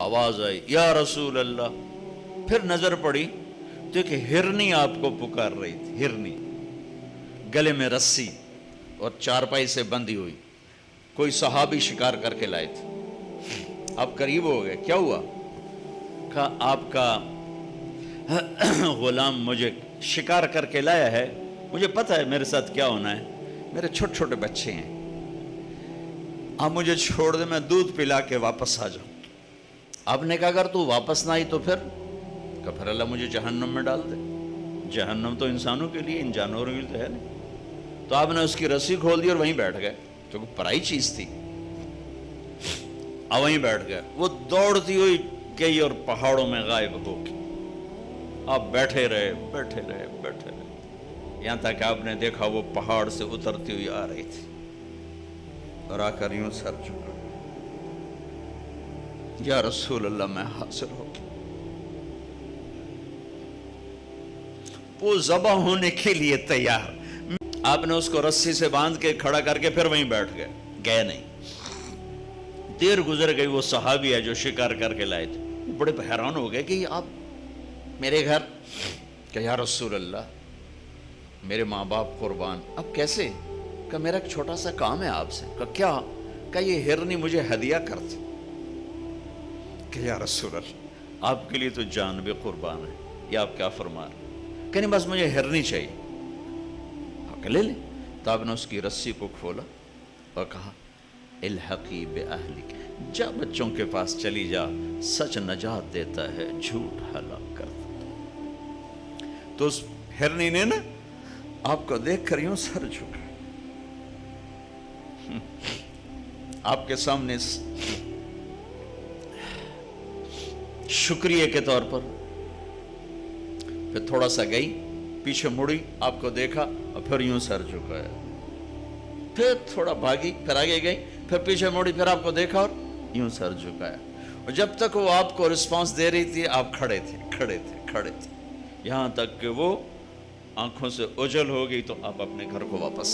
آواز آئی یا رسول اللہ. پھر نظر پڑی تو کہ ہرنی آپ کو پکار رہی تھی. ہرنی گلے میں رسی اور چارپائی سے بندھی ہوئی. کوئی صحابی شکار کر کے لائے تھے. آپ قریب ہو گئے. کیا ہوا؟ کہا آپ کا غلام مجھے شکار کر کے لایا ہے. مجھے پتہ ہے میرے ساتھ کیا ہونا ہے. میرے چھوٹے چھوٹے بچے ہیں. آپ مجھے چھوڑ دیں, میں دودھ پلا کے واپس آ جاؤں. آپ نے کہا اگر تو واپس نہ آئی تو پھر اللہ مجھے جہنم میں ڈال دے. جہنم تو انسانوں کے لیے, ان جانوروں کے لیے تو ہے نہیں. تو آپ نے اس کی رسی کھول دی اور وہیں بیٹھ گئے, کیونکہ پرائی چیز تھی. وہیں بیٹھ گئے. وہ دوڑتی ہوئی گئی اور پہاڑوں میں غائب ہو گئی. آپ بیٹھے رہے بیٹھے رہے بیٹھے رہے, یہاں تک آپ نے دیکھا وہ پہاڑ سے اترتی ہوئی آ رہی تھی اور آ کر یوں سر جھکا. یا رسول اللہ میں حاضر ہو. وہ ذبح ہونے کے لیے تیار. آپ نے اس کو رسی سے باندھ کے کھڑا کر کے پھر وہیں بیٹھ گئے, گئے نہیں. دیر گزر گئی. وہ صحابی ہے جو شکار کر کے لائے تھے, وہ بڑے حیران ہو گئے کہ آپ میرے گھر. کہ یا رسول اللہ میرے ماں باپ قربان, اب کیسے؟ کہ میرا ایک چھوٹا سا کام ہے آپ سے. کہ کیا؟ کہ یہ ہرنی مجھے ہدیہ کرتی. کہ یا رسول اللہ آپ کے لیے تو جان بھی قربان ہے, یہ آپ کیا فرما رہے؟ کہ نہیں بس مجھے ہرنی چاہیے. کہ لے لے. تو آپ نے اس کی رسی کو کھولا اور کہا الحقی بأہلک, جا بچوں کے پاس چلی جا, سچ نجات دیتا ہے, جھوٹ ہلاک کرتا. تو اس ہرنی نے نا آپ کو دیکھ کر یوں سر جھکا. آپ کے سامنے شکریہ کے طور پر پھر تھوڑا سا گئی, پیچھے مڑی, آپ کو دیکھا اور پھر یوں سر جھکایا. پھر تھوڑا بھاگی, پھر آگے گئی, پھر پیچھے مڑی, پھر آپ کو دیکھا اور یوں سر جھکایا. اور جب تک وہ آپ کو رسپانس دے رہی تھی آپ کھڑے تھے کھڑے تھے کھڑے تھے, یہاں تک کہ وہ آنکھوں سے اوجھل ہو گئی تو آپ اپنے گھر کو واپس